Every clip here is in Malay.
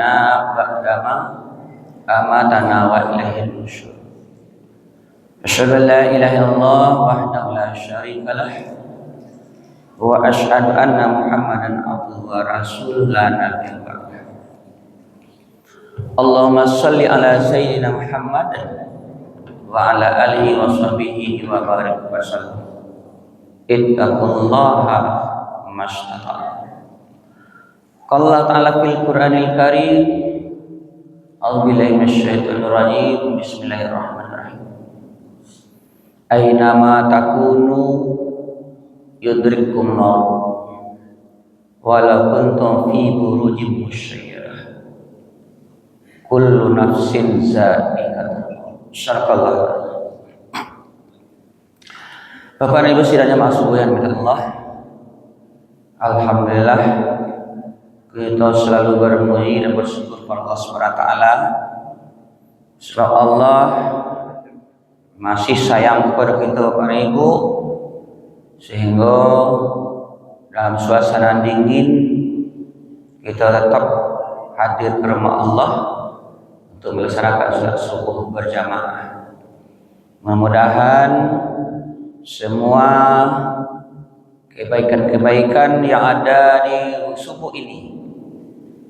ahyana ba'dama amatana wa ilaihi nusyur. Asyhadu an la ilaha illallah wahdahu la syarika lah wa asyhadu anna Muhammadan abduhu wa rasuluhu la nabiyya ba'dahu. Allahumma shalli ala sayyidina Muhammad wa ala alihi wa sahbihi wa barik wa sallam. Ittaqullaha mastata'tum. Qala ta'ala fil Qur'anil Karim, a'udzu billahi minasyaitonir rajim. Bismillahirrahmanirrahim. Aina ma takunu yudrikum maut walau kuntum fi burujin musyayyarah. Kullu nafsin za'iqatul maut. Syarakallah. Bapak dan Ibu sidang jamaah subuh yang dimuliakan Allah, alhamdulillah kita selalu bermuji dan bersyukur kepada Allah Subhanahu wa taala. Sebab Allah masih sayang kepada kita Bapak dan Ibu, sehingga dalam suasana dingin kita tetap hadir ke rumah Allah untuk melaksanakan salat subuh berjamaah. Mudah-mudahan semua kebaikan-kebaikan yang ada di subuh ini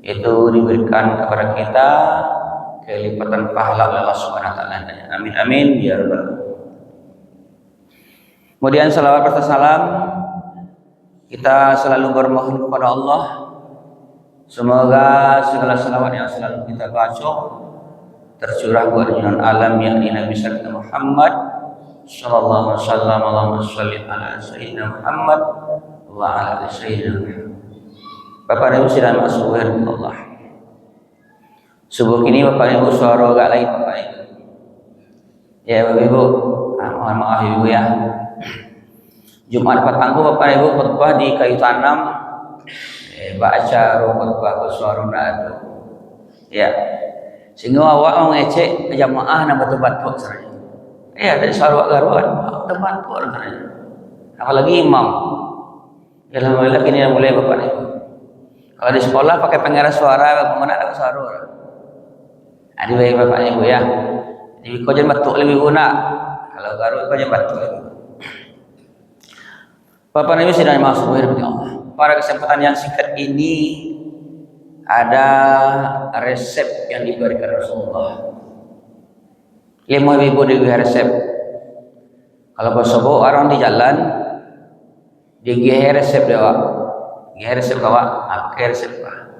itu diberikan kepada kita kelipatan pahala Allah Subhanahu wa taala. Amin amin ya rabbal alamin. Kemudian salawat serta salam kita selalu bermohon kepada Allah, semoga segala salawat yang selalu kita baca tercurah buat junjungan alam yakni Nabi sallallahu Muhammad sallallahu alaihi wasallam. Allahumma shalli ala sayyidina Muhammad wa ala ali sayyidina Muhammad. Bapak dan Ibu sidang masuhun Allah. Subuh ini Bapak dan Ibu suara agak lain Bapak Ibu. Ya Bapak Ibu, mohon maaf Ibu ya. Jumat petang Bapak dan Ibu khutbah di kayu tanam. Baca khutbah ke suara itu. Ya. Sehingga awak mengecek jamaah nak betul-betul saja. Ya, dari suara garuan, betul-betul saja. Apalagi imam. Alhamdulillah kini dah mulai Bapak dan Ibu. Kalau di sekolah pakai pengeras suara, bagaimana ada suara? Ada baik Bapak Ibu ya. Jadi kau jangan batuk lebih guna. Kalau garut kau jangan batuk. Bapak Ibu sidang masuk berhati Allah. Pada kesempatan yang singkat ini ada resep yang diberikan Rasulullah. 5.000 di resep. Kalau bersobok orang di jalan, dia resep dia. Resep kawa, pakai resep kah?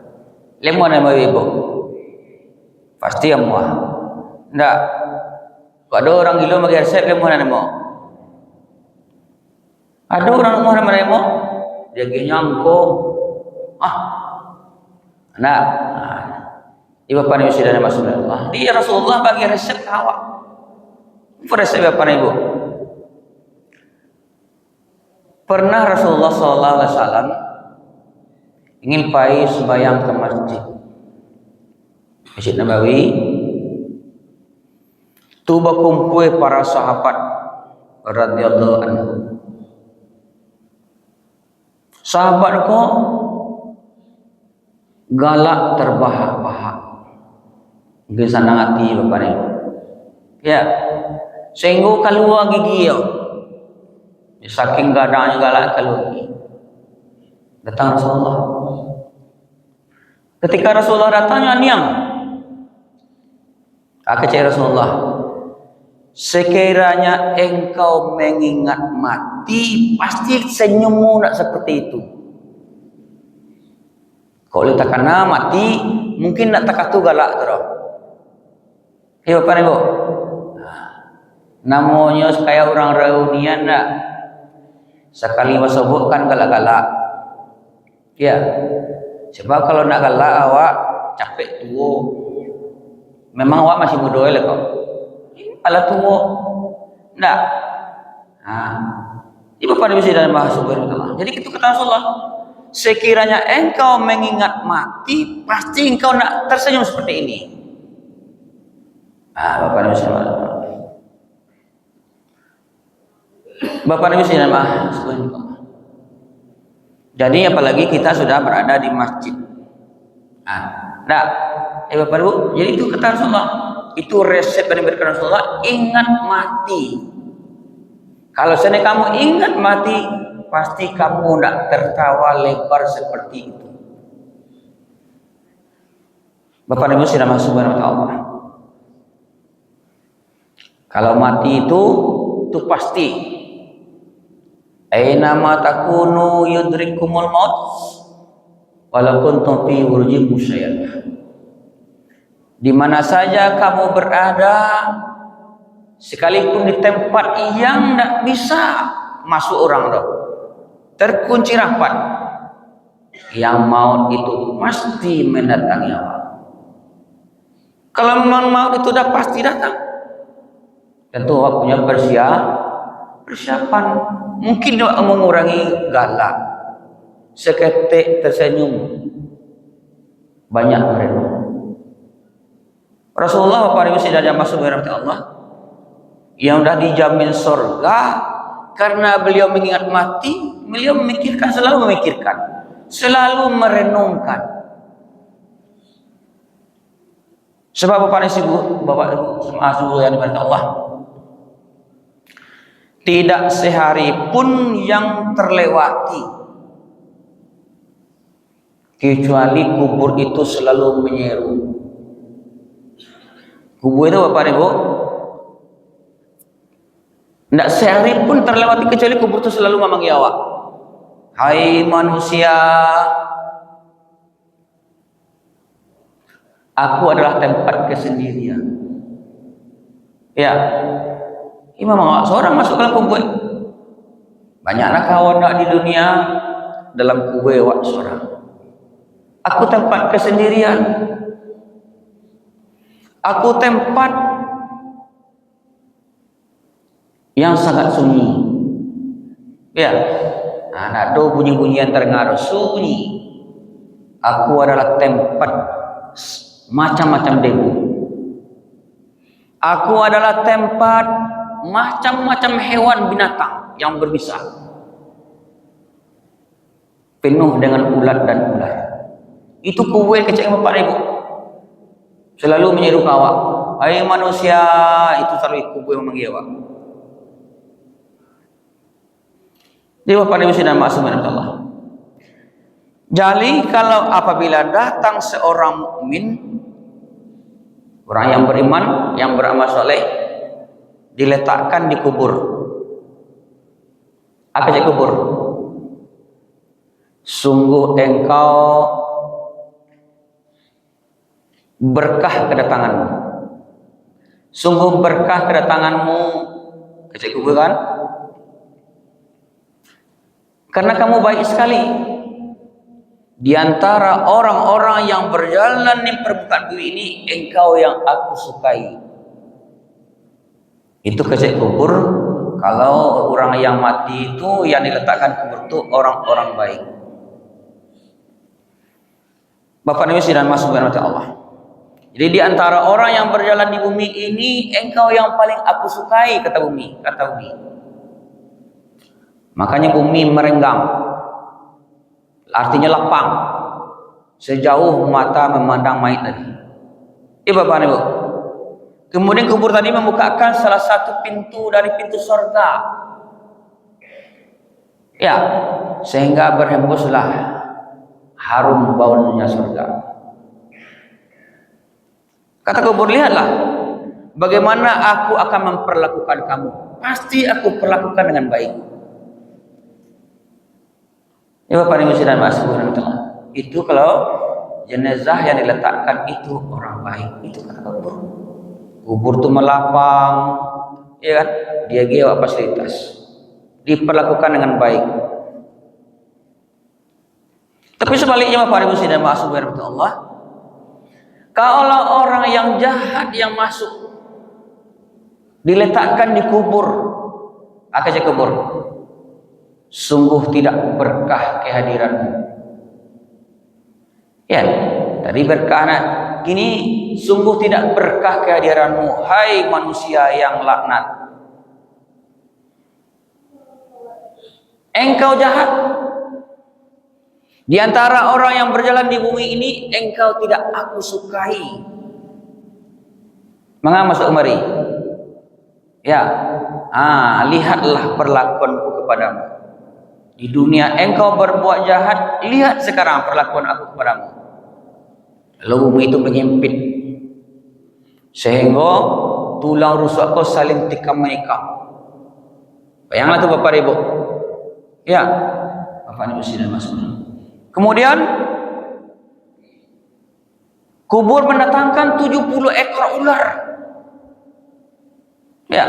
5.000 pasti yang muah. Ndak. Kalau ada orang gila bagi resep 5.000. Ada orang muah nama demo, dia nyangko. Nah, ibu Bapak Ibu sudah masuk Allah. Dia Rasulullah bagi resep kawa. Apa resep Bapak Ibu? Pernah Rasulullah sallallahu alaihi wasallam ingin pergi sembahyang ke Masjid Nabawi. Tu berkumpul para sahabat radhiyallahu anhu. Sahabat kok galak terbahak-bahak. Mungkin senang hati Bapak Ibu. Ya. Sehingga keluar gigi yo. Saking gadanya galak keluar gigi. Datang Rasulullah. Ketika Rasulullah datangnya niang. Kecik Rasulullah. Sekiranya engkau mengingat mati, pasti senyummu nak seperti itu. Kalau tak kena mati, mungkin nak takatu galak terus. Ya Bapak Ibu. Namanya kayak orang reunian nak. Sekali masuk kan galak-galak. Ya, sebab kalau nak galak awak capek tua. Memang awak masih muda lah kau. Kalau tua, nak. Ini Bapak Ibu sidang bahasa Allah. Jadi itu kata Rasulullah. Sekiranya engkau mengingat mati, pasti engkau nak tersenyum seperti ini. Bapak Ibu sidang Bapak Ibu sidang bahasa Allah. Jadi apalagi kita sudah berada di masjid. Nah, Bapak Ibu, jadi itu kata Rasulullah, itu resep yang diberikan Rasulullah, ingat mati. Kalau seandainya kamu ingat mati, pasti kamu tidak tertawa lebar seperti itu. Bapak Ibu sudah masuk kepada Allah. Kalau mati itu pasti. Aina ma takunu yudrikumul maut walau kuntum fi burujin musyayyad. Di mana saja kamu berada, sekalipun di tempat yang tidak bisa masuk orang doh, terkunci rapat, yang maut itu pasti mendatangi awak. Kalau memang maut itu sudah pasti datang, tentu awak punya persiapan. Mungkin awak mengurangi galak, seketik tersenyum, banyak merenung. Rasulullah Bapak Ibu sudah masuk ke rahmat Allah, yang sudah dijamin surga karena beliau mengingat mati, beliau memikirkan, selalu merenungkan. Sebab Bapak Ibu yang diberkati Allah, tidak sehari pun yang terlewati kecuali kubur itu selalu menyeru. Kubur itu Bapak Ibu, tidak sehari pun terlewati kecuali kubur itu selalu memanggil awak. Hai manusia, aku adalah tempat kesendirian. Ya, Imam seorang masuk ke kubur. Banyaklah kawan di dunia, dalam kubur awak seorang. Aku tempat kesendirian. Aku tempat yang sangat sunyi. Ya, ada bunyi-bunyian terdengar sunyi. Aku adalah tempat macam-macam debu. Aku adalah tempat macam-macam hewan binatang yang berbisa, penuh dengan ulat dan ular. Itu kuil kecil Bapak Ibu, selalu menyeru awak, hai manusia, itu selalu kuil memanggil awak. Jadi Bapak Ibu sudah masuk kepada Allah. Jadi kalau apabila datang seorang mukmin, orang yang beriman, yang beramal soleh, diletakkan di kubur. Apa saja kubur? Sungguh engkau berkah kedatanganmu. Sungguh berkah kedatanganmu ke kubur kan? Karena kamu baik sekali. Di antara orang-orang yang berjalan di permukaan bumi ini, engkau yang aku sukai. Itu kecil kubur. Kalau orang yang mati itu yang diletakkan kubur itu orang-orang baik. Bapak Ibu dan masuk kepada Allah. Jadi di antara orang yang berjalan di bumi ini, engkau yang paling aku sukai, kata bumi. Makanya bumi merenggang, artinya lapang, sejauh mata memandang mayat tadi. Bapak Ibu. Kemudian kubur tadi membukakan salah satu pintu dari pintu surga. Ya, sehingga berhembuslah harum baunya surga. Kata kubur, lihatlah bagaimana aku akan memperlakukan kamu. Pasti aku perlakukan dengan baik. Bapak Ibu dan Mas, itu kalau jenazah yang diletakkan itu orang baik, itu kata kubur. Kubur itu melapang, ya kan? Dia gewa fasilitas, diperlakukan dengan baik. Tapi sebaliknya Bapak Ibu dan Mas, Allah, kalau orang yang jahat yang masuk diletakkan di kubur, akhirnya kubur, sungguh tidak berkah kehadiranmu. Ya, tadi berkah, kini sungguh tidak berkah kehadiranmu, hai manusia yang laknat. Engkau jahat. Di antara orang yang berjalan di bumi ini, engkau tidak aku sukai. Mengapa masuk kemari? Ya, lihatlah perlakuanku kepadamu. Di dunia engkau berbuat jahat, lihat sekarang perlakuan aku kepadamu. Lalu bumi itu menyempit, sehingga tulang rusuk kau saling tikam menikam. Bayanglah tu Bapak Ibu. Ya, Bapak Ibu sudah masuk. Kemudian kubur mendatangkan 70 ekor ular. Ya,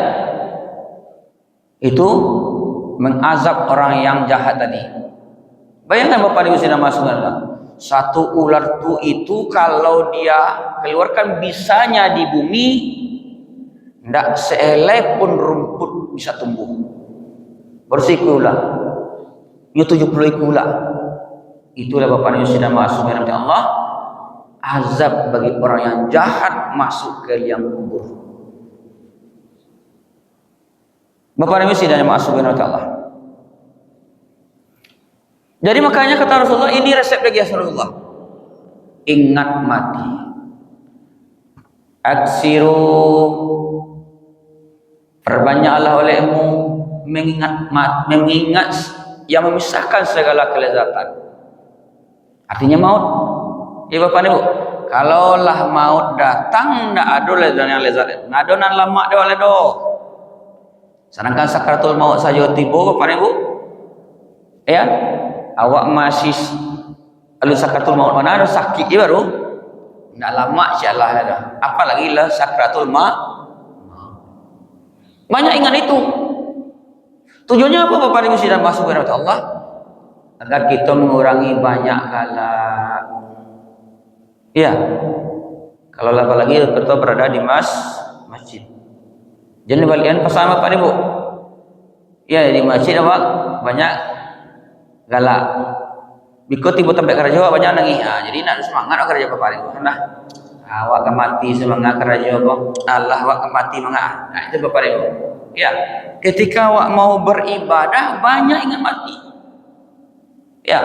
itu mengazab orang yang jahat tadi. Bayangkan Bapak Ibu sudah masuk. Satu ular itu kalau dia keluarkan bisanya di bumi, tidak sehelai pun rumput bisa tumbuh. Bersikulah. Ini 70 ikulah. Itulah Bapak Ibu sudah masuk dalam Allah. Azab bagi orang yang jahat masuk ke liang kubur. Bapak Ibu sudah masuk dalam Allah. Jadi makanya kata Rasulullah, ini resep bagi Rasulullah. Ingat mati. Aksiru, perbanyaklah olehmu mengingat yang memisahkan segala kelezatan. Artinya maut. Ya Bapak Ibu, kalaulah maut datang, tidak ada lezat yang lezat. Tidak ada yang lama dia oleh do. Sedangkan sakratul maut saja tiba Bapak Ibu. Ya, awak masih lalu sakratul maut mana ada sakit je baru. Tidak lama insya-Allah ada. Apalagi lah sakratul maut. Banyak ingat itu. Tujuannya apa Bapak Ibu sudah masuk ke rahmat Allah? Agar kita mengurangi banyak galak. Ya. Kalau apalagi kita berada di masjid. Jadi balian pesan Bapak Ibu. Ya, di masjid apa? Banyak galak. Biko tiba tempat kerja banyak nangis. Jadi nak semangat kerja Bapak Ibu. Nah, awak akan mati semangat kerja kok. Allah awak akan mati semangat. Nah, itu Bapak Ibu. Ya, ketika awak mau beribadah banyak ingat mati. Ya,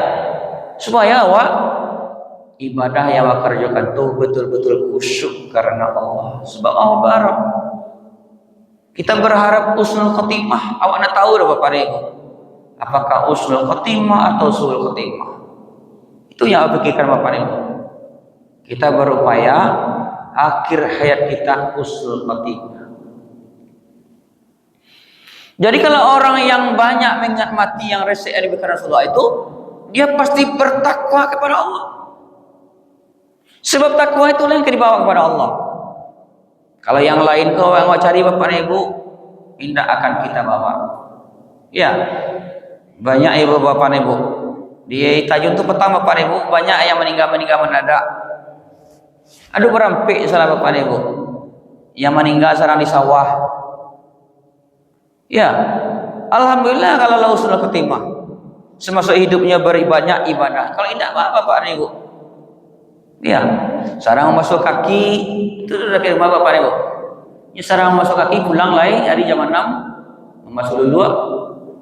supaya awak ibadah yang awak kerjakan tuh betul-betul khusyuk karena Allah. Sebab Allah barang. Kita berharap husnul khotimah. Awak nak tahu dah Bapak Ibu. Apakah husnul khotimah atau suul khotimah? Itu yang awak pikirkan Bapak Ibu. Kita berupaya akhir hayat kita husnul khotimah. Jadi kalau orang yang banyak mengingat mati yang resek yang diberikan Rasulullah itu, dia pasti bertakwa kepada Allah. Sebab takwa itulah yang dibawa kepada Allah. Kalau yang lain kau yang mau cari Bapak Ibu, tidak akan kita bawa. Ya, banyak ibu Bapak Ibu. Di Tajun itu pertama Bapak Ibu banyak yang meninggal mendadak. Aduh berampik salah Bapak Ibu. Yang meninggal sarang di sawah. Ya, alhamdulillah kalau Allah husnul khotimah. Semasa hidupnya beribadah ibadah. Kalau tidak apa Bapak Ibu. Ya, sarang masuk kaki itu sudah ke rumah Bapak Ibu. Ya, sarang masuk kaki pulang lagi hari jam 6 masuk dulu.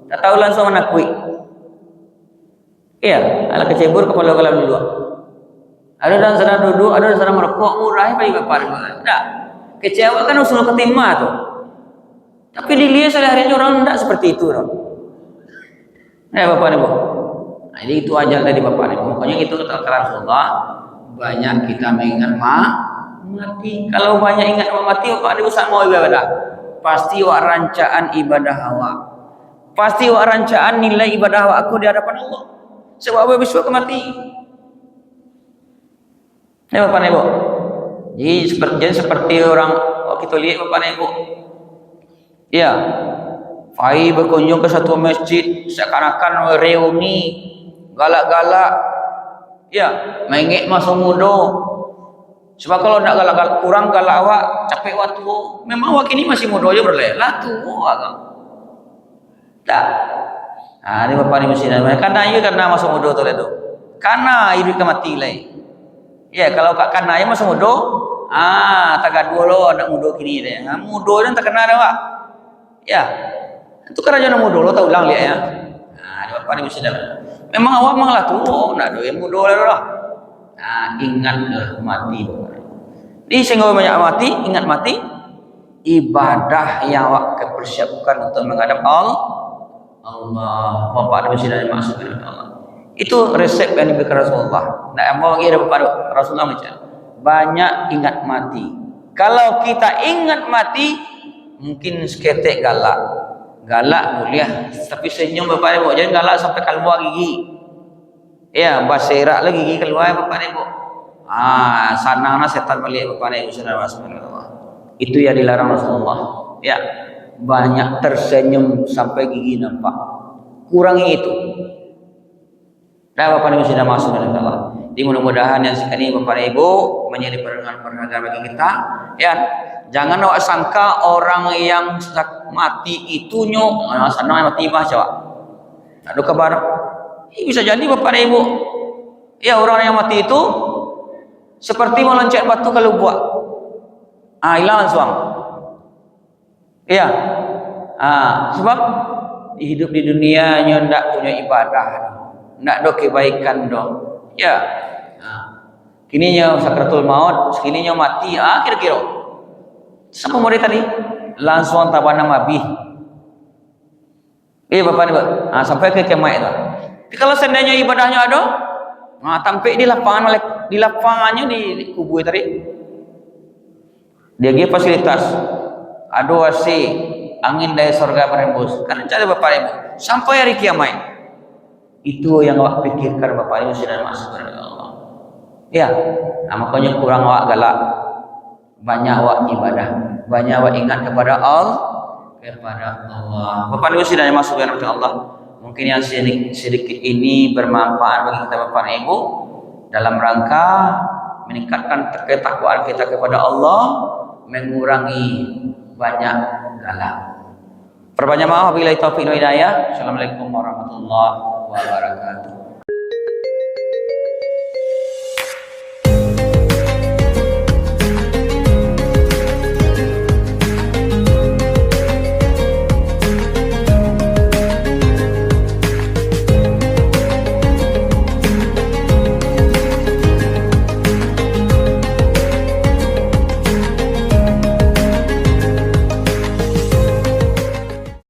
Tak tahu langsung menakui. Iya, ala kecebur kepala kolam dulu. Ada dan sarang duduk, ada dan sarang merokok murah bagi Bapak Ibu. Tidak, kecewa kan husnul khotimah tuh. Tapi dilihat sehari-hari orang tidak seperti itu. Ya Bapak Ibu. Nah, jadi itu aja tadi Bapak Ibu. Pokoknya itu kata Rasulullah. Banyak kita mengingat mati. Kalau banyak ingat mati, Bapak Ibu sama ibadah. Pasti wak rancaan ibadah awak. Pasti wak rancaan nilai ibadah awak aku di hadapan Allah. Sebab apa besok mati. Ya Bapak Ibu. Jadi seperti orang kita lihat Bapak Ibu. Ya, Fai berkunjung ke satu masjid seakan-akan reuni galak-galak. Ya, mengek masuk muda. Sebab kalau nak galak-galak kurang galak awak capek waktu. Memang awak ini masih muda aja berlelah tua kan. Tak. Nah, ini Bapak Ibu sini. Karena masuk muda tu itu. Karena hidup mati lagi. Ya, kalau karena ya masuk muda, tak gaduh lo anak muda kini deh. Muda dan tak kena dah Pak. Ya, itu kerajaan muda lo tak ulang lihat ya. Nah, Bapak Ibu sudah. Memang awak memanglah tua, nak doa ilmu doa lah. Nah, ingatlah mati. Di sehingga banyak mati, ingat mati. Ibadah yang awak persiapkan untuk menghadap Allah. Bapak Nabi sudah dimaksud oleh Allah. Itu resep yang diberikan Rasulullah. Nah, yang bawa kira Bapak Rasulullah macam banyak ingat mati. Kalau kita ingat mati, mungkin seketek galak boleh, tapi senyum Bapak Ibu, jangan galak sampai keluar gigi. Ya, berserak lagi gigi keluar Bapak Ibu. Sananglah setan balik Bapak Ibu subhanallah. Itu yang dilarang Rasulullah. Ya, banyak tersenyum sampai gigi nampak. Kurangi itu. Nah, Bapak Ibu sudah masuk dengan Allah. Jadi mudah-mudahan yang sekali Bapak Ibu menjadi pendengar bagi kita. Ya, jangan awak sangka orang yang mati itunya senang mati bah coba. Ada kabar. Bisa jadi Bapak Ibu. Ya, orang yang mati itu seperti meloncat batu ke lubuk. Hilang suam. Iya. Sebab hidup di dunia nya ndak punya ibadah, ndak ada kebaikan dong. Ya. Kini nya sakratul maut, sekini nya mati. Kira-kira. Sama murid tadi langsung tabana mabih. Bapak Ibu. Sampai ke kiamat itu. Tapi kalau seandainya ibadahnya ada, tampil di lapangannya di kubur tadi. Dia give fasilitas, ada AC, angin dari surga berembus. Karena cari Bapak Ibu sampai hari kiamat. Itu yang awak pikirkan Bapak Ibu sudah masuk kepada Allah. Ya, makanya kurang awak galak, banyak awak ibadah, banyak awak ingat kepada Allah. Bapak Ibu sudah masuk kepada Allah. Mungkin yang sedikit ini bermanfaat bagi kita Bapak Ibu dalam rangka meningkatkan ketakwaan kita kepada Allah, mengurangi banyak galak. Perbanyak maaf bila taufiq dan hidayah. Assalamualaikum warahmatullahi wabarakatuh.